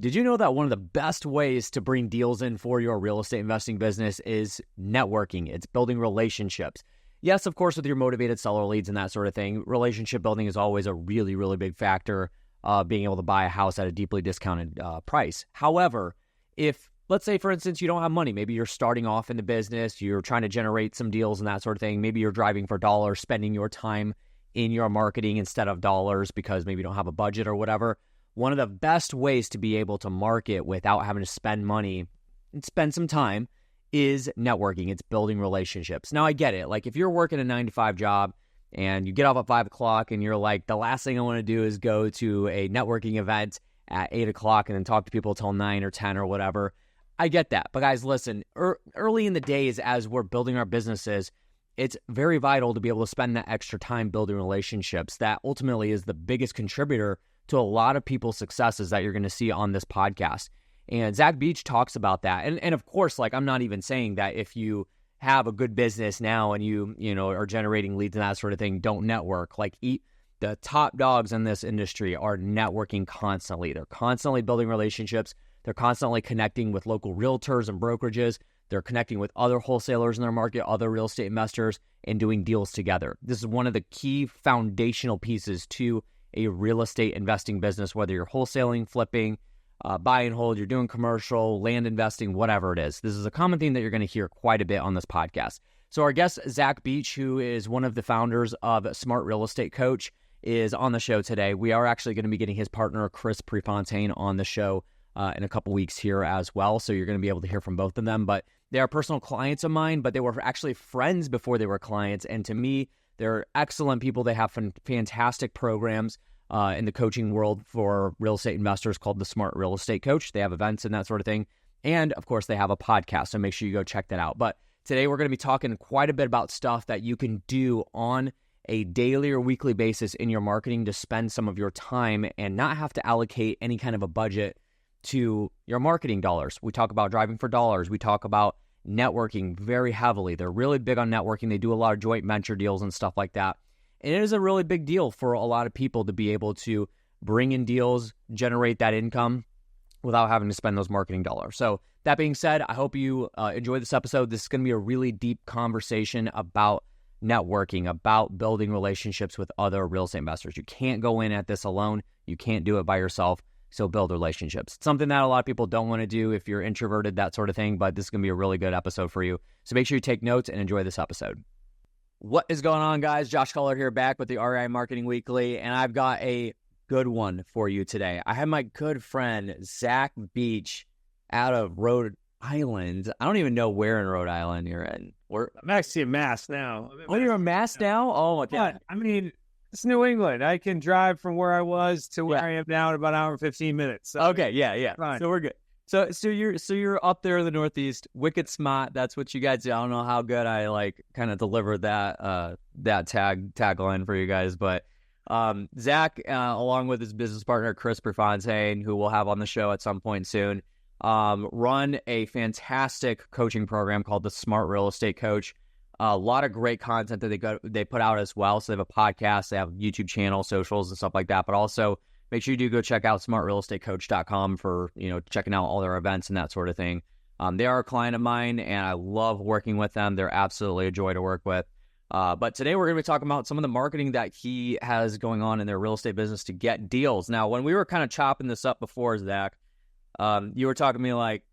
Did you know that one of the best ways to bring deals in for your real estate investing business is networking? It's building relationships. Yes, of course, with your motivated seller leads and that sort of thing, relationship building is always a really, really big factor of being able to buy a house at a deeply discounted price. However, if, let's say, for instance, you don't have money, maybe you're starting off in the business, you're trying to generate some deals and that sort of thing, maybe you're driving for dollars, spending your time in your marketing instead of dollars because maybe you don't have a budget or whatever. One of the best ways to be able to market without having to spend money and spend some time is networking. It's building relationships. Now, I get it. Like if you're working a 9-to-5 job and you get off at 5 o'clock and you're like, the last thing I want to do is go to a networking event at 8 o'clock and then talk to people till 9 or 10 or whatever. I get that. But guys, listen, early in the days as we're building our businesses, it's very vital to be able to spend that extra time building relationships. That ultimately is the biggest contributor to a lot of people's successes that you're going to see on this podcast. And Zach Beach talks about that. And of course, like I'm not even saying that if you have a good business now and you know, are generating leads and that sort of thing, don't network. Like the top dogs in this industry are networking constantly. They're constantly building relationships. They're constantly connecting with local realtors and brokerages. They're connecting with other wholesalers in their market, other real estate investors, and doing deals together. This is one of the key foundational pieces to a real estate investing business, whether you're wholesaling, flipping, buy and hold, you're doing commercial, land investing, whatever it is. This is a common theme that you're going to hear quite a bit on this podcast. So our guest, Zach Beach, who is one of the founders of Smart Real Estate Coach, is on the show today. We are actually going to be getting his partner, Chris Prefontaine, on the show in a couple weeks here as well. So you're going to be able to hear from both of them. But they are personal clients of mine, but they were actually friends before they were clients. And to me, they're excellent people. They have fantastic programs in the coaching world for real estate investors called the Smart Real Estate Coach. They have events and that sort of thing. And of course, they have a podcast. So make sure you go check that out. But today we're going to be talking quite a bit about stuff that you can do on a daily or weekly basis in your marketing to spend some of your time and not have to allocate any kind of a budget to your marketing dollars. We talk about driving for dollars. We talk about networking very heavily. They're really big on networking. They do a lot of joint venture deals and stuff like that. And it is a really big deal for a lot of people to be able to bring in deals, generate that income without having to spend those marketing dollars. So that being said, I hope you enjoy this episode. This is going to be a really deep conversation about networking, about building relationships with other real estate investors. You can't go in at this alone. You can't do it by yourself. So build relationships. It's something that a lot of people don't want to do if you're introverted, that sort of thing, but this is going to be a really good episode for you. So make sure you take notes and enjoy this episode. What is going on, guys? Josh Culler here, back with the REI Marketing Weekly, and I've got a good one for you today. I have my good friend, Zach Beach, out of Rhode Island. I don't even know where in Rhode Island you're in. I'm actually in Mass now. You're in Mass now? Oh, my God. I mean, it's New England. I can drive from where I was to where I am now in about an hour and 15 minutes. So okay, yeah. Fine. So we're good. So you're up there in the Northeast, wicked smart. That's what you guys do. I don't know how good I like kind of delivered that tagline for you guys, but Zach, along with his business partner Chris Prefontaine, who we'll have on the show at some point soon, run a fantastic coaching program called the Smart Real Estate Coach. A lot of great content that they put out as well. So they have a podcast, they have a YouTube channel, socials, and stuff like that. But also make sure you do go check out smartrealestatecoach.com for checking out all their events and that sort of thing. They are a client of mine, and I love working with them. They're absolutely a joy to work with. But today we're going to be talking about some of the marketing that he has going on in their real estate business to get deals. Now, when we were kind of chopping this up before, Zach, you were talking to me like,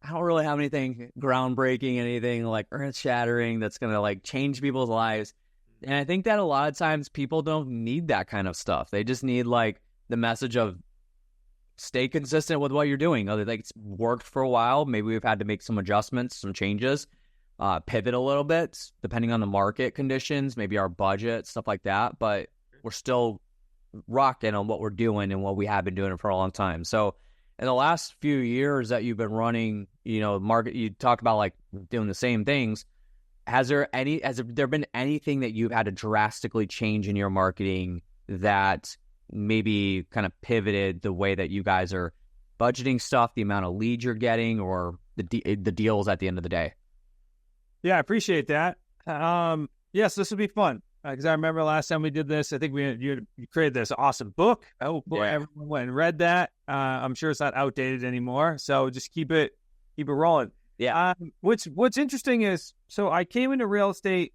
I don't really have anything groundbreaking, anything like earth-shattering that's going to like change people's lives. And I think that a lot of times people don't need that kind of stuff. They just need like the message of stay consistent with what you're doing. Like it's worked for a while. Maybe we've had to make some adjustments, some changes, pivot a little bit depending on the market conditions, maybe our budget, stuff like that. But we're still rocking on what we're doing and what we have been doing for a long time. So in the last few years that you've been running, market, you talked about like doing the same things. Has there been anything that you've had to drastically change in your marketing that maybe kind of pivoted the way that you guys are budgeting stuff, the amount of leads you're getting, or the deals at the end of the day? Yeah, I appreciate that. Yes, this would be fun because I remember last time we did this, I think you created this awesome book. I hope everyone went and read that. I'm sure it's not outdated anymore. So just keep it rolling. Yeah. What's interesting is, so I came into real estate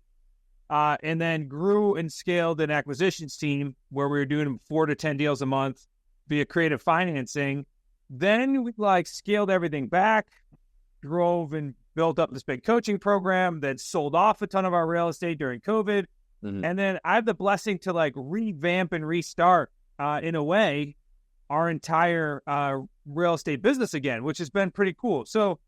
and then grew and scaled an acquisitions team where we were doing 4 to 10 deals a month via creative financing. Then we scaled everything back, drove and built up this big coaching program that sold off a ton of our real estate during COVID. Mm-hmm. And then I have the blessing to revamp and restart in a way our entire real estate business again, which has been pretty cool. So,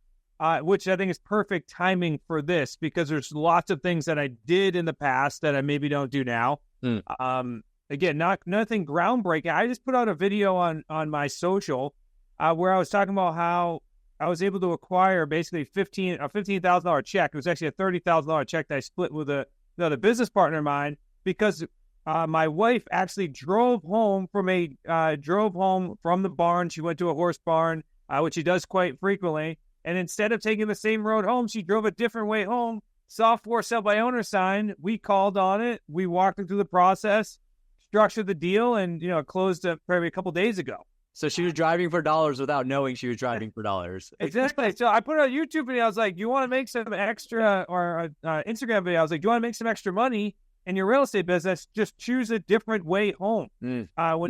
which I think is perfect timing for this, because there's lots of things that I did in the past that I maybe don't do now. Again, nothing groundbreaking. I just put out a video on my social where I was talking about how I was able to acquire basically a $15,000 check. It was actually a $30,000 check that I split with another business partner of mine, because my wife actually drove home from the barn. She went to a horse barn, which she does quite frequently. And instead of taking the same road home, she drove a different way home, saw for sale by owner sign. We called on it. We walked her through the process, structured the deal, and, closed it probably a couple days ago. So she was driving for dollars without knowing she was driving for dollars. Exactly. So I put out a YouTube video. I was like, you want to make some extra, or Instagram video. I was like, do you want to make some extra money in your real estate business? Just choose a different way home. So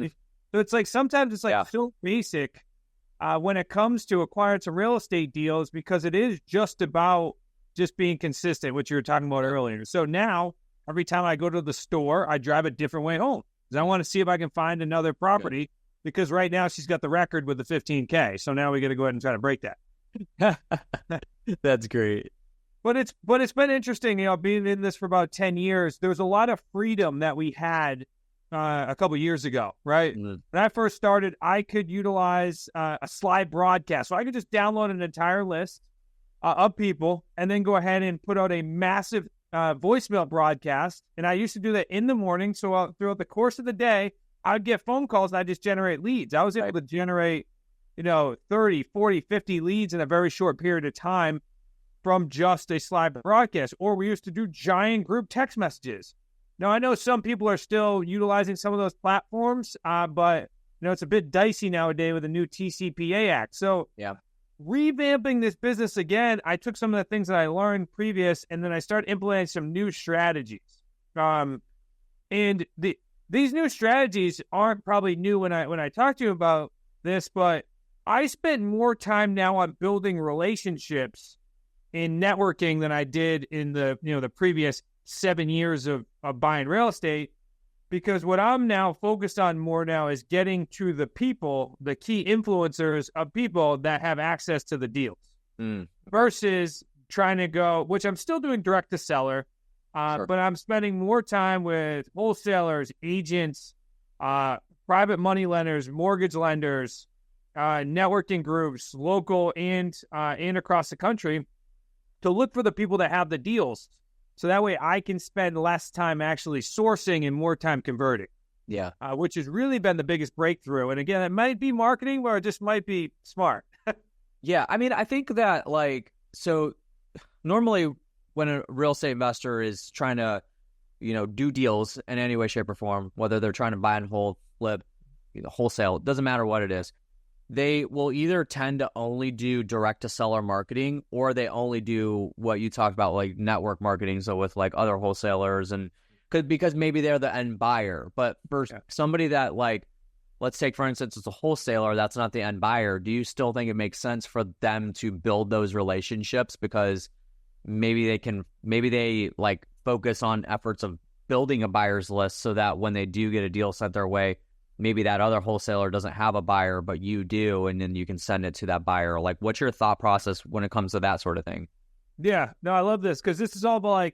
it's sometimes it's so basic when it comes to acquiring some real estate deals, because it is just about just being consistent, which you were talking about earlier. So now every time I go to the store, I drive a different way home, because I want to see if I can find another property. Good. Because right now she's got the record with the 15K. So now we got to go ahead and try to break that. That's great. But it's been interesting, being in this for about 10 years. There was a lot of freedom that we had a couple of years ago, right? Mm-hmm. When I first started, I could utilize a slide broadcast. So I could just download an entire list of people and then go ahead and put out a massive voicemail broadcast. And I used to do that in the morning. So throughout the course of the day, I'd get phone calls and I'd just generate leads. I was able to generate, 30, 40, 50 leads in a very short period of time from just a slide broadcast. Or we used to do giant group text messages. Now, I know some people are still utilizing some of those platforms, but, it's a bit dicey nowadays with the new TCPA Act. So revamping this business again, I took some of the things that I learned previous, and then I started implementing some new strategies. These new strategies aren't probably new when I talk to you about this, but I spend more time now on building relationships in networking than I did in the previous 7 years of buying real estate, because what I'm now focused on more now is getting to the people, the key influencers of people that have access to the deals versus trying to go, which I'm still doing direct to seller. Sure. But I'm spending more time with wholesalers, agents, private money lenders, mortgage lenders, networking groups, local and across the country, to look for the people that have the deals. So that way I can spend less time actually sourcing and more time converting. Yeah. Which has really been the biggest breakthrough. And again, it might be marketing, or it just might be smart. Yeah. I mean, I think that so normally when a real estate investor is trying to, do deals in any way, shape, or form, whether they're trying to buy and hold, flip, wholesale, it doesn't matter what it is, they will either tend to only do direct-to-seller marketing, or they only do what you talked about, like network marketing, so with other wholesalers, and because maybe they're the end buyer. But for somebody that let's take, for instance, it's a wholesaler, that's not the end buyer, do you still think it makes sense for them to build those relationships? Because maybe they focus on efforts of building a buyer's list, so that when they do get a deal sent their way, maybe that other wholesaler doesn't have a buyer, but you do, and then you can send it to that buyer. What's your thought process when it comes to that sort of thing? Yeah, no, I love this, because this is all about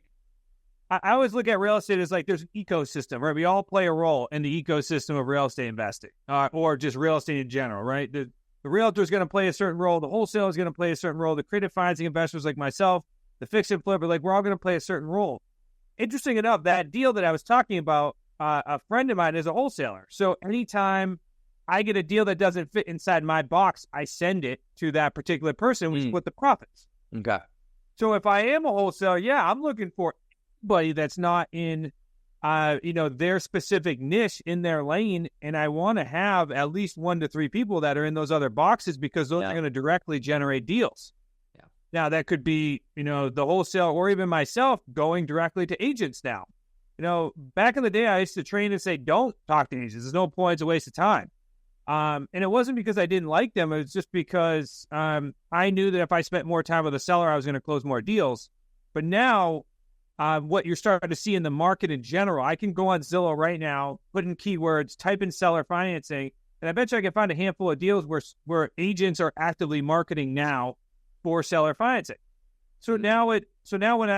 I always look at real estate as there's an ecosystem, right? We all play a role in the ecosystem of real estate investing, or just real estate in general, right? The realtor is going to play a certain role. The wholesaler is going to play a certain role. The creative financing investors like myself, the fix and flipper, we're all going to play a certain role. Interesting enough, that deal that I was talking about, a friend of mine is a wholesaler. So anytime I get a deal that doesn't fit inside my box, I send it to that particular person, we split the profits. Okay. So if I am a wholesaler, I'm looking for anybody that's not in their specific niche in their lane. And I want to have at least 1 to 3 people that are in those other boxes because those are going to directly generate deals. Yeah. Now that could be, the wholesale or even myself going directly to agents now. Back in the day, I used to train and say, don't talk to agents. There's no point. It's a waste of time. And it wasn't because I didn't like them. It was just because I knew that if I spent more time with a seller, I was going to close more deals. But now, what you're starting to see in the market in general, I can go on Zillow right now, put in keywords, type in seller financing, and I bet you I can find a handful of deals where agents are actively marketing now for seller financing. So now when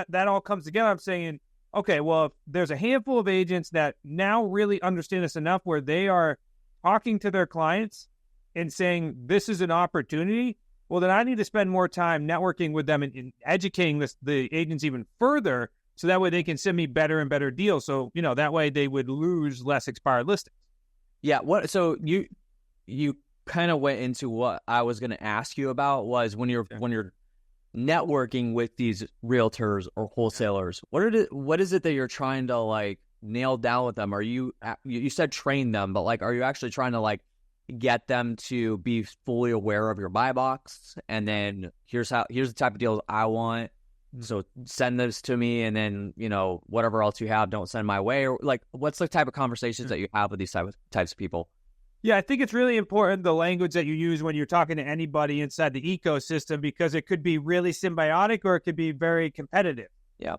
that all comes together, I'm saying, okay, well, if there's a handful of agents that now really understand this enough where they are talking to their clients and saying, this is an opportunity, well, then I need to spend more time networking with them and educating the agents even further so that way they can send me better and better deals. So, that way they would lose less expired listings. Yeah. So you kind of went into what I was going to ask you about was when you're networking with these realtors or wholesalers, what is it that you're trying to nail down with them? Are you said train them, but are you actually trying to get them to be fully aware of your buy box? And then here's the type of deals I want. So send this to me, and then, whatever else you have, don't send my way. Or what's the type of conversations that you have with these types of people? Yeah, I think it's really important the language that you use when you're talking to anybody inside the ecosystem, because it could be really symbiotic or it could be very competitive. Yeah.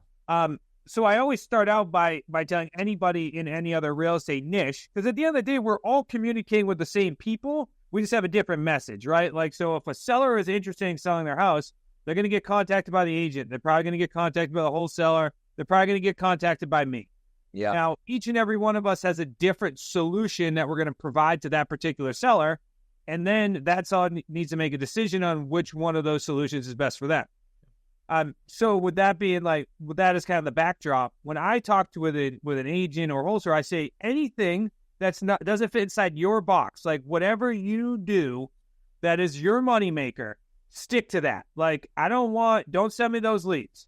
So I always start out by telling anybody in any other real estate niche, because at the end of the day, we're all communicating with the same people. We just have a different message, right? So if a seller is interested in selling their house, they're going to get contacted by the agent. They're probably going to get contacted by the wholesaler. They're probably going to get contacted by me. Yeah. Now, each and every one of us has a different solution that we're going to provide to that particular seller. And then that's all needs to make a decision on which one of those solutions is best for them. So with that being with that as kind of the backdrop, when I talk with an agent or wholesaler, I say anything doesn't fit inside your box, whatever you do that is your moneymaker, stick to that. Don't send me those leads.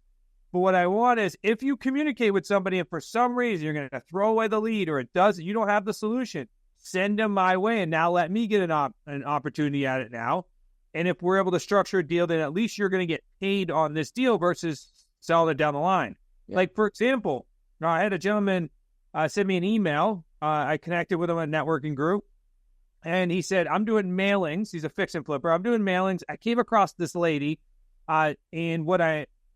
But what I want is, if you communicate with somebody and for some reason you're going to throw away the lead or you don't have the solution, send them my way and now let me get an opportunity at it now. And if we're able to structure a deal, then at least you're going to get paid on this deal versus selling it down the line. Yeah. For example, I had a gentleman send me an email. I connected with him in a networking group. And he said, I'm doing mailings. He's a fix and flipper. I'm doing mailings. I came across this lady. And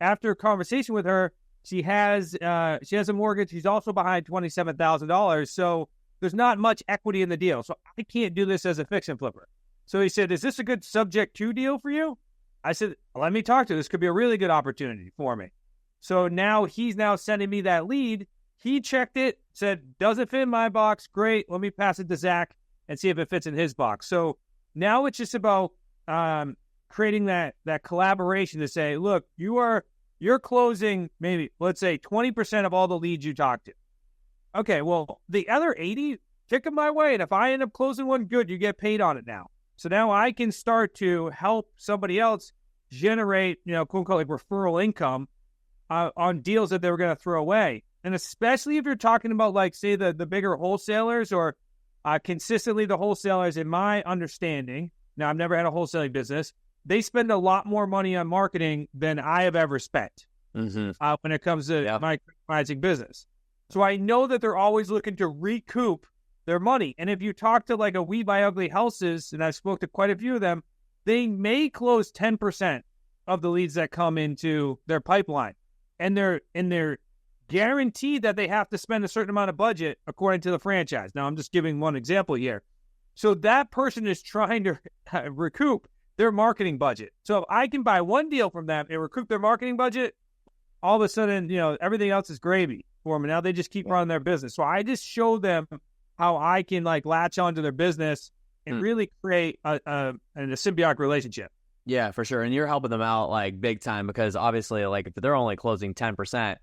after a conversation with her, she has a mortgage. She's also behind $27,000. So there's not much equity in the deal. So I can't do this as a fix and flipper. So he said, is this a good subject to deal for you? I said, let me talk to you. This could be a really good opportunity for me. So now he's sending me that lead. He checked it, said, does it fit in my box? Great. Let me pass it to Zach and see if it fits in his box. So now it's just about creating that collaboration to say, look, you're closing maybe, let's say, 20% of all the leads you talk to. Okay, well, the other 80, kick them my way. And if I end up closing one, good, you get paid on it now. So now I can start to help somebody else generate, quote unquote, referral income on deals that they were going to throw away. And especially if you're talking about, say, the bigger wholesalers or consistently the wholesalers, in my understanding, now I've never had a wholesaling business, they spend a lot more money on marketing than I have ever spent when it comes to my financing business. So I know that they're always looking to recoup their money. And if you talk to a We Buy Ugly Houses, and I've spoke to quite a few of them, they may close 10% of the leads that come into their pipeline. And they're guaranteed that they have to spend a certain amount of budget according to the franchise. Now, I'm just giving one example here. So that person is trying to recoup their marketing budget. So if I can buy one deal from them and recoup their marketing budget, all of a sudden, everything else is gravy for them. And now they just keep running their business. So I just show them how I can latch onto their business and really create a symbiotic relationship. Yeah, for sure. And you're helping them out big time, because obviously if they're only closing 10%,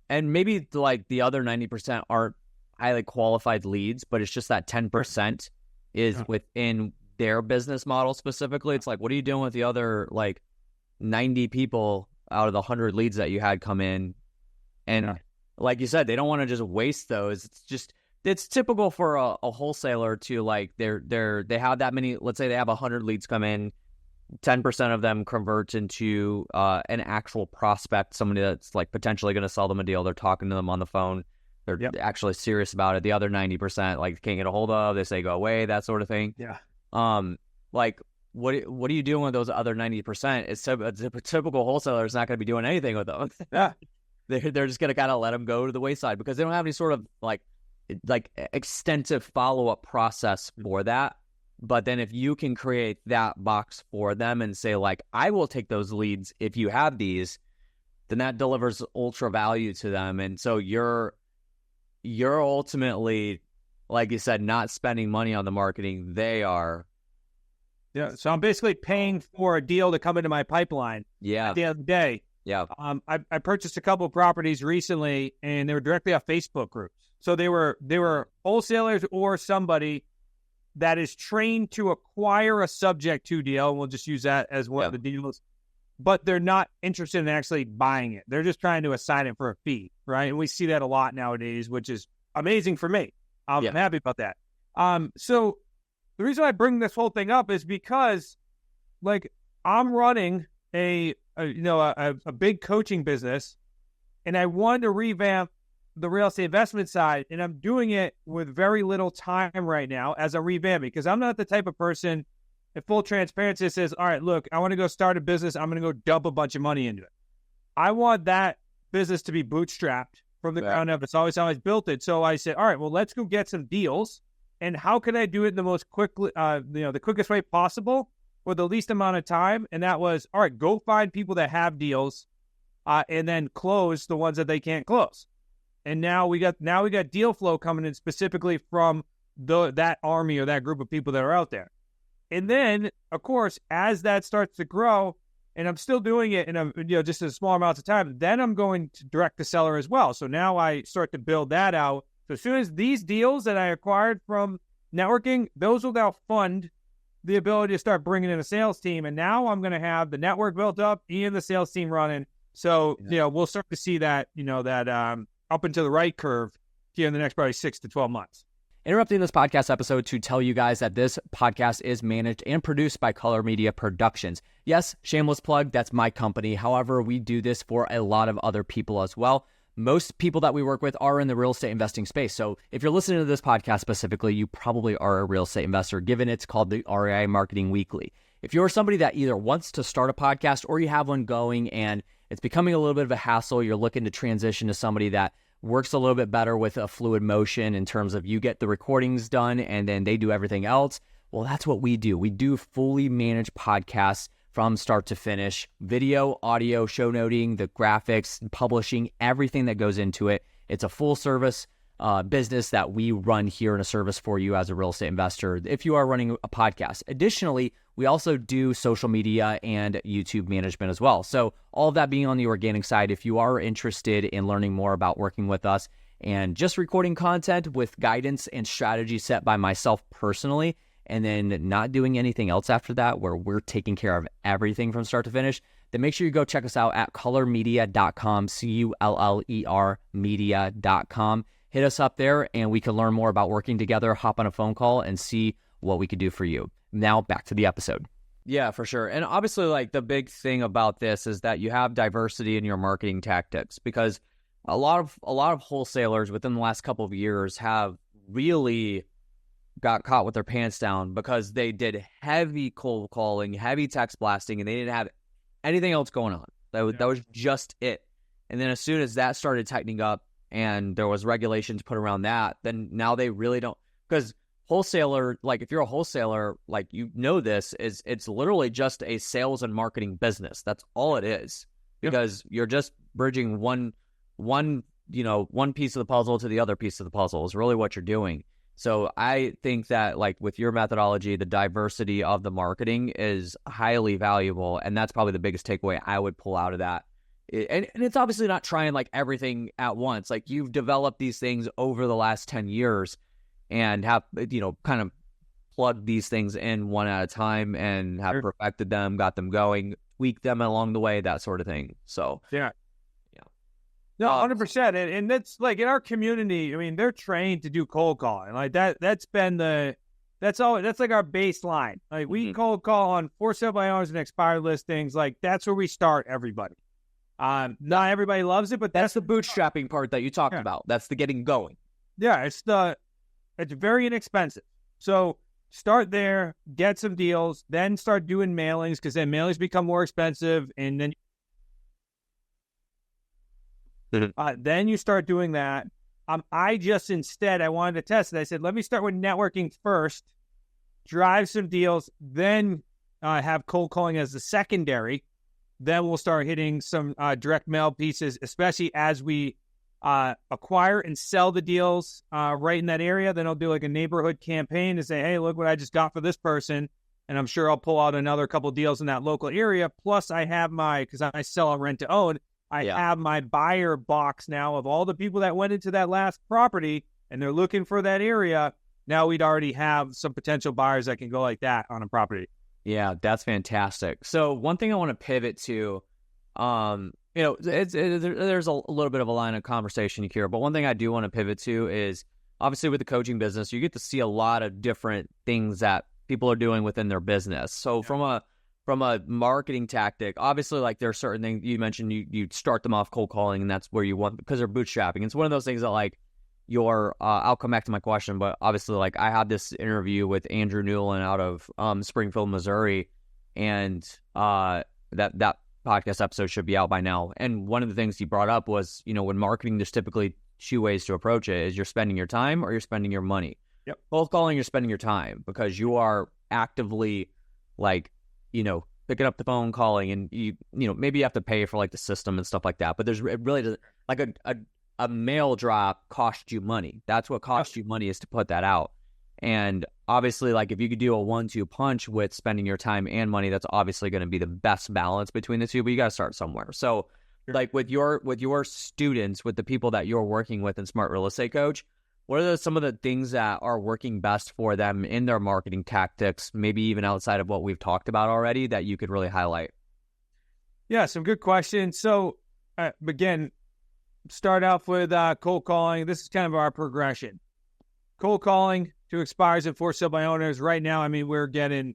and maybe the other 90% aren't highly qualified leads, but it's just that 10% is within their business model specifically. It's what are you doing with the other 90 people out of the 100 leads that you had come in? And like you said, they don't want to just waste those. It's typical for a wholesaler to like they have that many. Let's say they have 100 leads come in, 10% of them convert into an actual prospect, somebody that's like potentially going to sell them a deal. They're talking to them on the phone. They're actually serious about it. The other 90%, like, can't get a hold of. They say go away, that sort of thing. Yeah. Like, what are you doing with those other 90%? It's a typical wholesaler is not going to be doing anything with them. Yeah. They're just going to kind of let them go to the wayside because they don't have any sort of like extensive follow-up process for that. But then if you can create that box for them and say, like, I will take those leads if you have these, then that delivers ultra value to them. And so you're ultimately, like you said, not spending money on the marketing. They are. Yeah. So I'm basically paying for a deal to come into my pipeline. Yeah. At the end of the day. Yeah. I purchased a couple of properties recently, and they were directly off Facebook groups. So they were wholesalers or somebody that is trained to acquire a subject to deal, and we'll just use that as one of the deals. But they're not interested in actually buying it. They're just trying to assign it for a fee, right? And we see that a lot nowadays, which is amazing for me. I'm happy about that. So the reason I bring this whole thing up is because, like, I'm running a big coaching business, and I wanted to revamp the real estate investment side, and I'm doing it with very little time right now as a revamping, because I'm not the type of person, in full transparency, says, all right, look, I want to go start a business. I'm going to go dump a bunch of money into it. I want that business to be bootstrapped from the ground up. It's always how I built it. So I said, all right, well, let's go get some deals. And how can I do it in the most quickly, the quickest way possible with the least amount of time? And that was, all right, go find people that have deals, and then close the ones that they can't close. And now we got deal flow coming in specifically from that army or that group of people that are out there. And then, of course, as that starts to grow, and I'm still doing it in just a small amounts of time, then I'm going to direct the seller as well. So now I start to build that out. So as soon as these deals that I acquired from networking, those will now fund the ability to start bringing in a sales team. And now I'm going to have the network built up and the sales team running. So, we'll start to see that, up and to the right curve here in the next probably 6 to 12 months. Interrupting this podcast episode to tell you guys that this podcast is managed and produced by Color Media Productions. Yes, shameless plug, that's my company. However, we do this for a lot of other people as well. Most people that we work with are in the real estate investing space. So if you're listening to this podcast specifically, you probably are a real estate investor, given it's called the REI Marketing Weekly. If you're somebody that either wants to start a podcast or you have one going and it's becoming a little bit of a hassle, you're looking to transition to somebody that works a little bit better with a fluid motion in terms of you get the recordings done and then they do everything else. Well, that's what we do. We do fully managed podcasts from start to finish, video, audio, show noting, the graphics, publishing, everything that goes into it. It's a full service business that we run here in a service for you as a real estate investor if you are running a podcast. Additionally, we also do social media and YouTube management as well. So all of that being on the organic side, if you are interested in learning more about working with us and just recording content with guidance and strategy set by myself personally, and then not doing anything else after that, where we're taking care of everything from start to finish, then make sure you go check us out at colormedia.com, CULLER media.com. Hit us up there and we can learn more about working together, hop on a phone call and see what we could do for you. Now back to the episode. Yeah, for sure. And obviously, like, the big thing about this is that you have diversity in your marketing tactics, because a lot of wholesalers within the last couple of years have really got caught with their pants down because they did heavy cold calling, heavy text blasting, and they didn't have anything else going on. That was just it. And then as soon as that started tightening up and there was regulations put around that, then now they really don't, because wholesaler, like, if you're a wholesaler, like, this is, it's literally just a sales and marketing business. That's all it is, because you're just bridging one piece of the puzzle to the other piece of the puzzle is really what you're doing. So I think that, like, with your methodology, the diversity of the marketing is highly valuable. And that's probably the biggest takeaway I would pull out of that. And it's obviously not trying, like, everything at once. Like, you've developed these things over the last 10 years and have, kind of plugged these things in one at a time and have perfected them, got them going, tweaked them along the way, that sort of thing. So, yeah. No, 100%. And that's like in our community, I mean, they're trained to do cold calling. Like that's like our baseline. Like we cold call on for sale by owners and expired listings. Like that's where we start everybody. Not everybody loves it, but that's the bootstrapping part that you talked about. That's the getting going. Yeah, it's very inexpensive. So start there, get some deals, then start doing mailings, because then mailings become more expensive, and then you start doing that. I wanted to test it. I said, let me start with networking first, drive some deals, then have cold calling as the secondary. Then we'll start hitting some direct mail pieces, especially as we acquire and sell the deals right in that area. Then I'll do like a neighborhood campaign to say, hey, look what I just got for this person. And I'm sure I'll pull out another couple deals in that local area. Plus I have because I sell on rent to own, I have my buyer box now of all the people that went into that last property and they're looking for that area. Now we'd already have some potential buyers that can go like that on a property. Yeah, that's fantastic. So one thing I want to pivot to, there's a little bit of a line of conversation here, but one thing I do want to pivot to is obviously with the coaching business, you get to see a lot of different things that people are doing within their business. So from a marketing tactic, obviously, like there are certain things you mentioned, you start them off cold calling, and that's where you want, because they're bootstrapping. It's one of those things that like I'll come back to my question, but obviously like I had this interview with Andrew Newland out of Springfield, Missouri, and that podcast episode should be out by now. And one of the things he brought up was, when marketing, there's typically two ways to approach it: is you're spending your time or you're spending your money. Yep. Cold calling, you're spending your time because you are actively picking up the phone, calling, and maybe you have to pay for like the system and stuff like that. But it really doesn't, like a mail drop costs you money. That's what costs you money, is to put that out. And obviously, like if you could do a 1-2 punch with spending your time and money, that's obviously going to be the best balance between the two. But you got to start somewhere. So, like with your students, with the people that you're working with in Smart Real Estate Coach, what are some of the things that are working best for them in their marketing tactics, maybe even outside of what we've talked about already, that you could really highlight? Yeah, some good questions. So, again, start off with cold calling. This is kind of our progression. Cold calling to expires and for sale by owners. Right now, I mean, we're getting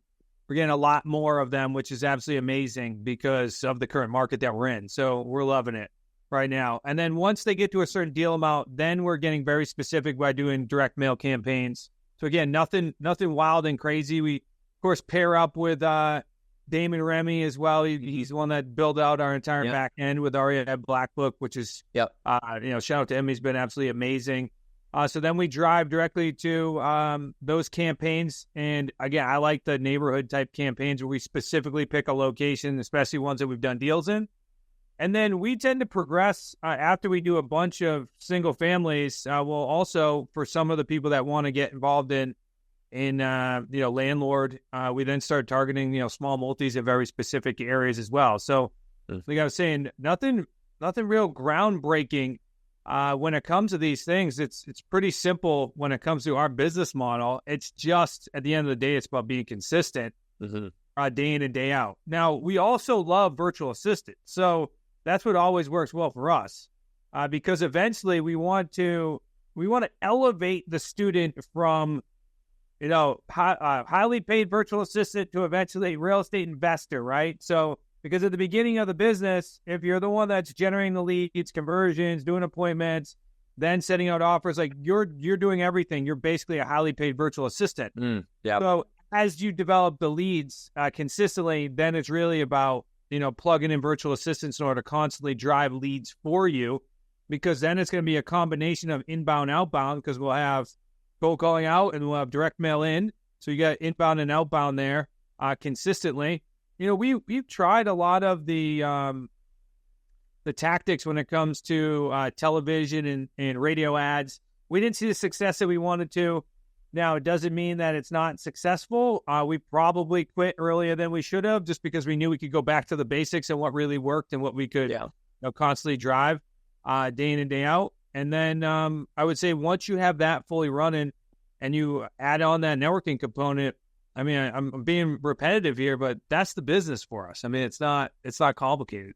a lot more of them, which is absolutely amazing because of the current market that we're in. So we're loving it right now. And then once they get to a certain deal amount, then we're getting very specific by doing direct mail campaigns. So again, nothing wild and crazy. We, of course, pair up with Damon Remy as well. He's the one that built out our entire back end with REI Black Book, which is, shout out to him. He's been absolutely amazing. So then we drive directly to those campaigns. And again, I like the neighborhood type campaigns where we specifically pick a location, especially ones that we've done deals in. And then we tend to progress after we do a bunch of single families. We'll also, for some of the people that want to get involved in landlord, we then start targeting, small multis in very specific areas as well. So like I was saying, nothing real groundbreaking when it comes to these things. It's pretty simple when it comes to our business model. It's just, at the end of the day, it's about being consistent day in and day out. Now, we also love virtual assistants. So that's what always works well for us, because eventually we want to elevate the student from highly paid virtual assistant to eventually real estate investor, right? So because at the beginning of the business, if you're the one that's generating the leads, conversions, doing appointments, then setting out offers, like you're doing everything. You're basically a highly paid virtual assistant. So as you develop the leads consistently, then it's really about plugging in virtual assistants in order to constantly drive leads for you, because then it's going to be a combination of inbound, outbound, because we'll have cold calling out and we'll have direct mail in. So you got inbound and outbound there consistently. We've tried a lot of the tactics when it comes to television and radio ads. We didn't see the success that we wanted to. Now, it doesn't mean that it's not successful. We probably quit earlier than we should have, just because we knew we could go back to the basics and what really worked and what we could constantly drive day in and day out. And then I would say once you have that fully running and you add on that networking component, I mean, I'm being repetitive here, but that's the business for us. I mean, it's not complicated.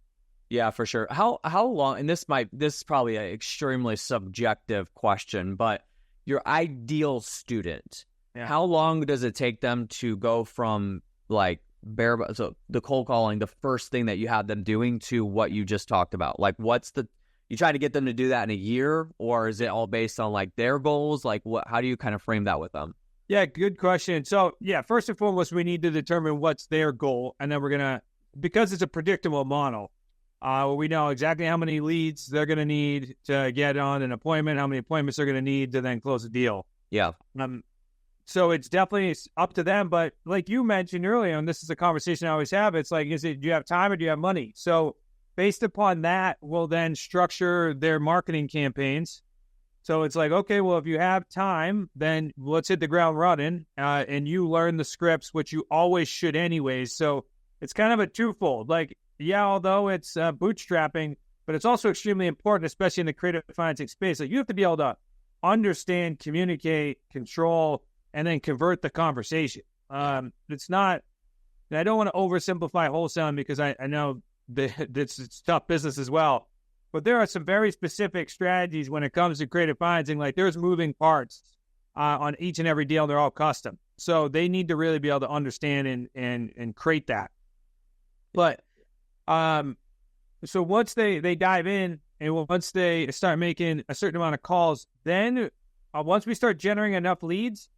Yeah, for sure. How long, and this is probably an extremely subjective question, but your ideal student, how long does it take them to go from like so the cold calling, the first thing that you had them doing, to what you just talked about? Like, you try to get them to do that in a year, or is it all based on like their goals? Like, how do you kind of frame that with them? Yeah, good question. So yeah, first and foremost, we need to determine what's their goal, and then because it's a predictable model, we know exactly how many leads they're going to need to get on an appointment, how many appointments they're going to need to then close a deal. Yeah. So it's definitely up to them. But like you mentioned earlier, and this is a conversation I always have, it's like, do you have time or do you have money? So based upon that, we'll then structure their marketing campaigns. So it's like, okay, well, if you have time, then let's hit the ground running, and you learn the scripts, which you always should anyways. So it's kind of a twofold. Like, yeah, although it's bootstrapping, but it's also extremely important, especially in the creative financing space. Like, you have to be able to understand, communicate, control, and then convert the conversation. It's not, and I don't want to oversimplify wholesaling, because I know that it's tough business as well. But there are some very specific strategies when it comes to creative financing. Like, there's moving parts on each and every deal. They're all custom. So they need to really be able to understand and create that. But so once they dive in, and once they start making a certain amount of calls, then once we start generating enough leads,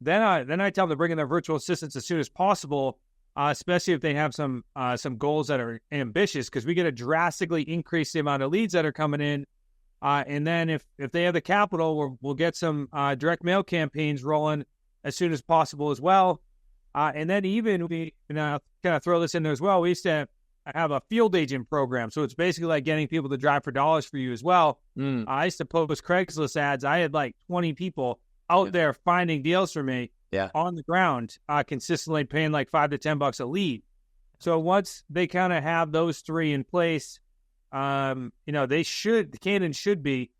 then I tell them to bring in their virtual assistants as soon as possible, especially if they have some goals that are ambitious, because we get to drastically increase the amount of leads that are coming in. And then if they have the capital, we'll get some direct mail campaigns rolling as soon as possible as well. And then even we kind of throw this in there as well. We used to have a field agent program. So it's basically like getting people to drive for dollars for you as well. I used to post Craigslist ads. I had like 20 people out there finding deals for me on the ground, consistently paying like $5 to $10 a lead. So once they kind of have those three in place, the Cannon should be,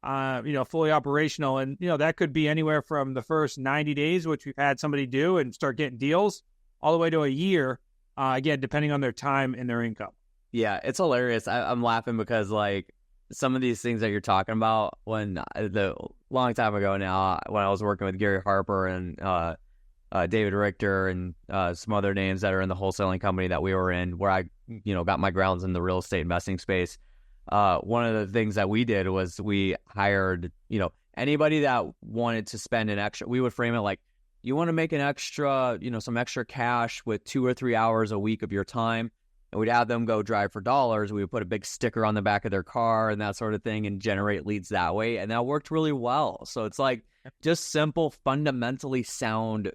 fully operational. And, that could be anywhere from the first 90 days, which we've had somebody do and start getting deals, all the way to a year, again, depending on their time and their income. Yeah, it's hilarious. I'm laughing because like some of these things that you're talking about, the long time ago now, when I was working with Gary Harper and David Richter and some other names that are in the wholesaling company that we were in, where I, got my grounds in the real estate investing space. One of the things that we did was we hired, anybody that wanted to spend an extra, we would frame it like, you want to make an extra, some extra cash with 2 or 3 hours a week of your time. And we'd have them go drive for dollars. We would put a big sticker on the back of their car and that sort of thing and generate leads that way. And that worked really well. So it's like just simple, fundamentally sound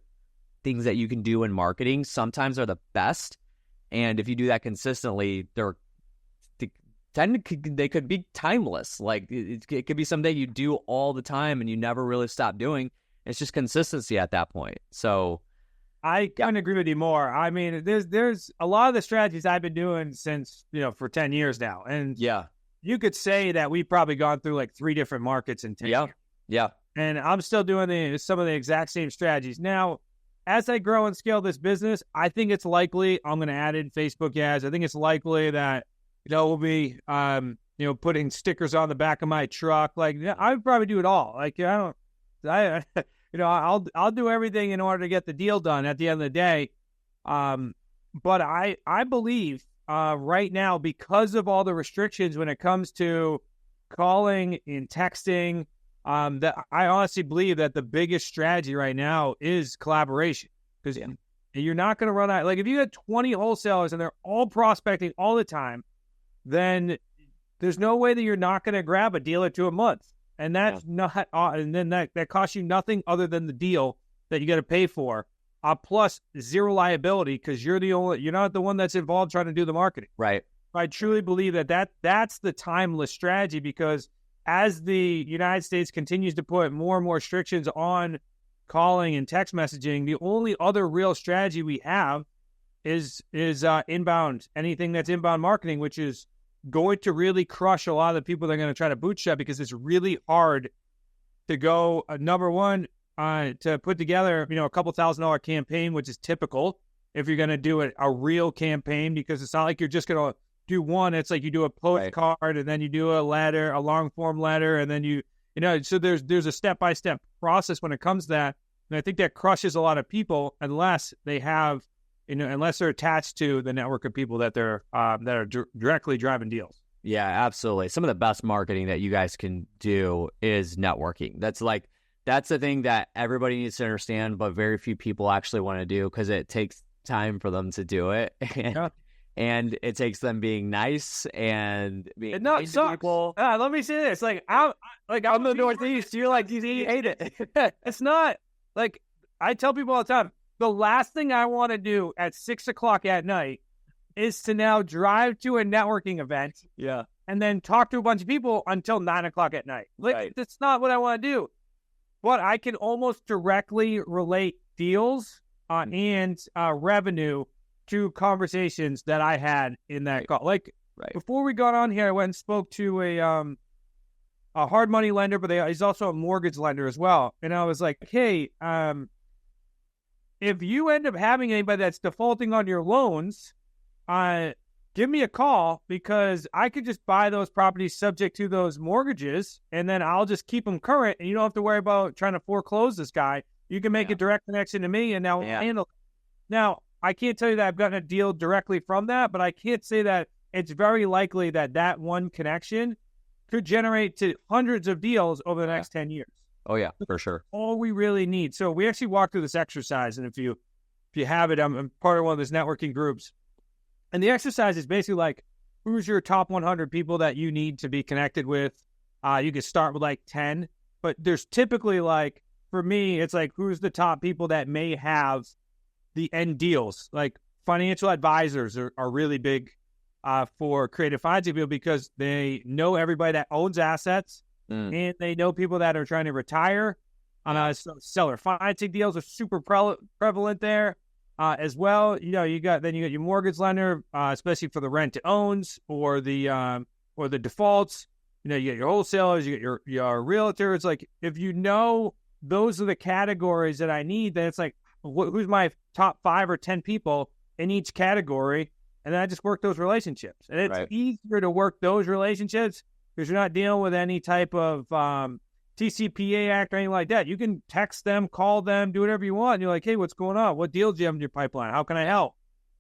things that you can do in marketing sometimes are the best. And if you do that consistently, they could be timeless. Like it could be something you do all the time and you never really stop doing. It's just consistency at that point. So I couldn't agree with you more. I mean, there's a lot of the strategies I've been doing since, for 10 years now. And you could say that we've probably gone through like 3 different markets in 10 years. Yeah. And I'm still doing some of the exact same strategies. Now, as I grow and scale this business, I think it's likely I'm going to add in Facebook ads. I think it's likely that, we'll be, putting stickers on the back of my truck. Like, I would probably do it all. Like, I'll do everything in order to get the deal done at the end of the day. But I believe right now, because of all the restrictions when it comes to calling and texting, that I honestly believe that the biggest strategy right now is collaboration. Because you're not going to run out. Like if you had 20 wholesalers and they're all prospecting all the time, then there's no way that you're not going to grab a deal or two a month. And that's not, and then that costs you nothing other than the deal that you got to pay for, plus zero liability because you're not the one that's involved trying to do the marketing. Right. I truly believe that's the timeless strategy, because as the United States continues to put more and more restrictions on calling and text messaging, the only other real strategy we have is inbound, anything that's inbound marketing, which is going to really crush a lot of the people that are going to try to bootstrap, because it's really hard to go, number one, to put together, a couple $1,000 campaign, which is typical if you're going to do a real campaign, because it's not like you're just going to do one. It's like you do a postcard and then you do a letter, a long form letter, and then so there's a step-by-step process when it comes to that. And I think that crushes a lot of people unless they have, unless they're attached to the network of people that are directly driving deals. Yeah, absolutely. Some of the best marketing that you guys can do is networking. That's the thing that everybody needs to understand, but very few people actually want to do because it takes time for them to do it. And it takes them being nice and being nice to people. Let me say this. I'm the Northeast. You're like, you hate it. It's not like, I tell people all the time, the last thing I want to do at 6:00 at night is to now drive to a networking event. Yeah. And then talk to a bunch of people until 9:00 at night. That's not what I want to do. But I can almost directly relate deals and revenue to conversations that I had in that call. Before we got on here, I went and spoke to a hard money lender, but he's also a mortgage lender as well. And I was like, hey, if you end up having anybody that's defaulting on your loans, give me a call because I could just buy those properties subject to those mortgages, and then I'll just keep them current, and you don't have to worry about trying to foreclose this guy. You can make a direct connection to me, and now we'll handle it. Now, I can't tell you that I've gotten a deal directly from that, but I can't say that it's very likely that one connection could generate to hundreds of deals over the next 10 years. Oh, yeah, for sure. All we really need. So we actually walked through this exercise, and if you have it, I'm part of one of those networking groups. And the exercise is basically like, who's your top 100 people that you need to be connected with? You can start with 10, but there's typically for me, it's who's the top people that may have the end deals. Financial advisors are really big for creative financing people because they know everybody that owns assets and they know people that are trying to retire. So seller financing deals are super prevalent there. As well, you got your mortgage lender, especially for the rent to owns or the defaults. You get your wholesalers, you get your realtors. If those are the categories that I need, then it's who's my top 5 or 10 people in each category, and then I just work those relationships. And it's easier to work those relationships because you're not dealing with any type of TCPA Act or anything like that. You can text them, call them, do whatever you want. And you're like, hey, what's going on? What deals do you have in your pipeline? How can I help?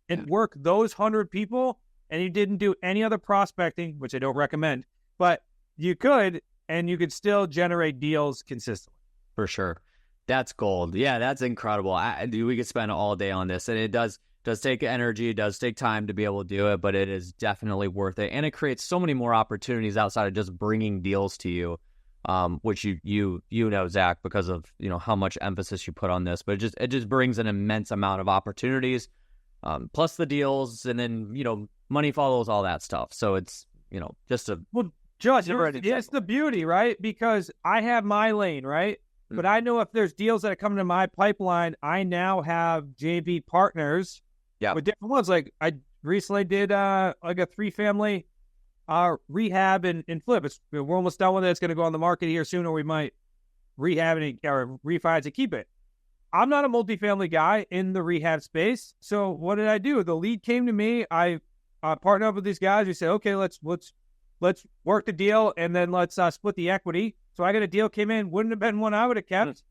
And work those 100 people, and you didn't do any other prospecting, which I don't recommend, but you could, and you could still generate deals consistently. For sure. That's gold. Yeah, that's incredible. We could spend all day on this, and it does take energy. It does take time to be able to do it, but it is definitely worth it. And it creates so many more opportunities outside of just bringing deals to you. Which you know, Zach, because of how much emphasis you put on this, but it just brings an immense amount of opportunities, plus the deals, and then money follows all that stuff. So it's just a Josh, it's the beauty, right? Because I have my lane, right? Mm-hmm. But I know if there's deals that are coming to my pipeline, I now have JV partners with different ones. I recently did a 3-family. Rehab and flip. We're almost done with it. It's going to go on the market here soon, or we might rehab it or refi to keep it. I'm not a multifamily guy in the rehab space. So what did I do? The lead came to me. I partnered up with these guys. We said, okay, let's work the deal, and then let's split the equity. So I got a deal came in. Wouldn't have been one I would have kept.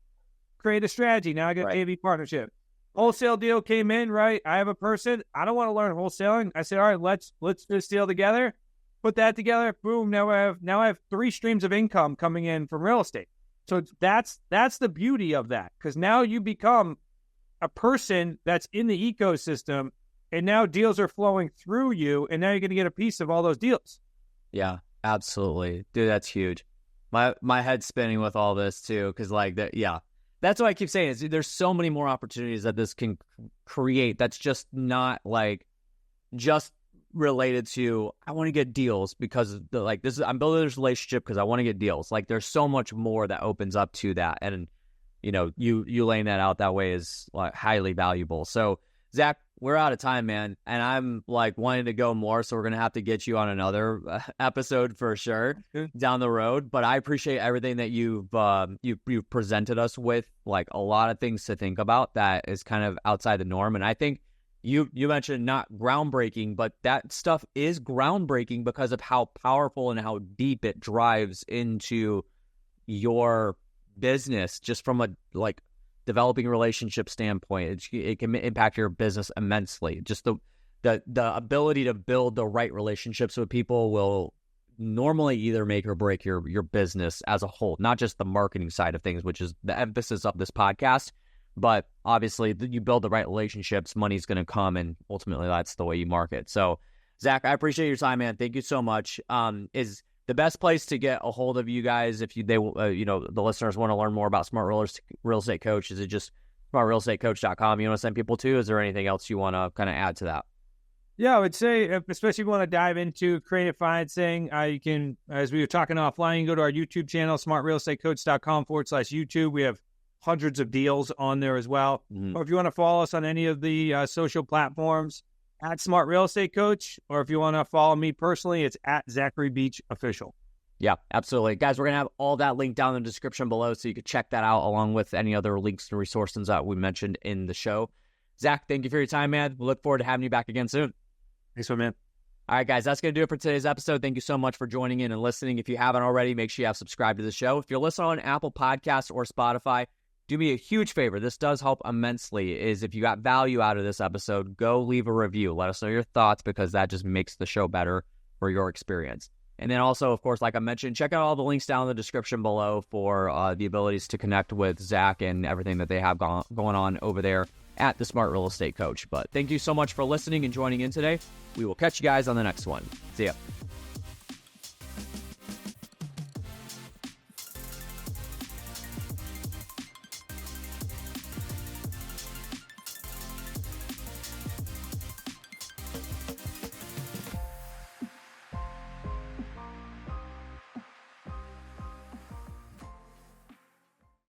Create a strategy. Now I got JV partnership. Wholesale deal came in, right? I have a person. I don't want to learn wholesaling. I said, all right, let's do this deal together. Put that together, boom, now I have 3 streams of income coming in from real estate. So that's the beauty of that, because now you become a person that's in the ecosystem, and now deals are flowing through you, and now you're going to get a piece of all those deals. Yeah, absolutely. Dude, that's huge. My head's spinning with all this too, because that's what I keep saying is there's so many more opportunities that this can create that's just not just related to I want to get deals because I'm building this relationship because I want to get deals. There's so much more that opens up to that, and you laying that out that way is highly valuable. So Zach, we're out of time, man, and I'm wanting to go more, so we're gonna have to get you on another episode for sure down the road. But I appreciate everything that you've presented us with, a lot of things to think about that is kind of outside the norm, and I think You mentioned not groundbreaking, but that stuff is groundbreaking because of how powerful and how deep it drives into your business, just from a developing relationship standpoint. It can impact your business immensely. Just the ability to build the right relationships with people will normally either make or break your business as a whole, not just the marketing side of things, which is the emphasis of this podcast. But obviously, you build the right relationships, money's going to come, and ultimately that's the way you market. So, Zach, I appreciate your time, man. Thank you so much. Is the best place to get a hold of you guys if the listeners want to learn more about Smart Real Estate Coach? Is it just smartrealestatecoach.com you want to send people to? Is there anything else you want to kind of add to that? Yeah, I would say, especially if you want to dive into creative financing, you can, as we were talking offline, you can go to our YouTube channel, smartrealestatecoach.com/YouTube. We have hundreds of deals on there as well. Or if you want to follow us on any of the social platforms, at Smart Real Estate Coach, or if you want to follow me personally, it's at Zachary Beach Official. Yeah, absolutely. Guys, we're going to have all that linked down in the description below, so you can check that out along with any other links and resources that we mentioned in the show. Zach, thank you for your time, man. We look forward to having you back again soon. Thanks, man. All right, guys, that's going to do it for today's episode. Thank you so much for joining in and listening. If you haven't already, make sure you have subscribed to the show. If you're listening on Apple Podcasts or Spotify, do me a huge favor. This does help immensely. Is if you got value out of this episode, go leave a review. Let us know your thoughts, because that just makes the show better for your experience. And then also, of course, like I mentioned, check out all the links down in the description below for the abilities to connect with Zach and everything that they have going on over there at the Smart Real Estate Coach. But thank you so much for listening and joining in today. We will catch you guys on the next one. See ya.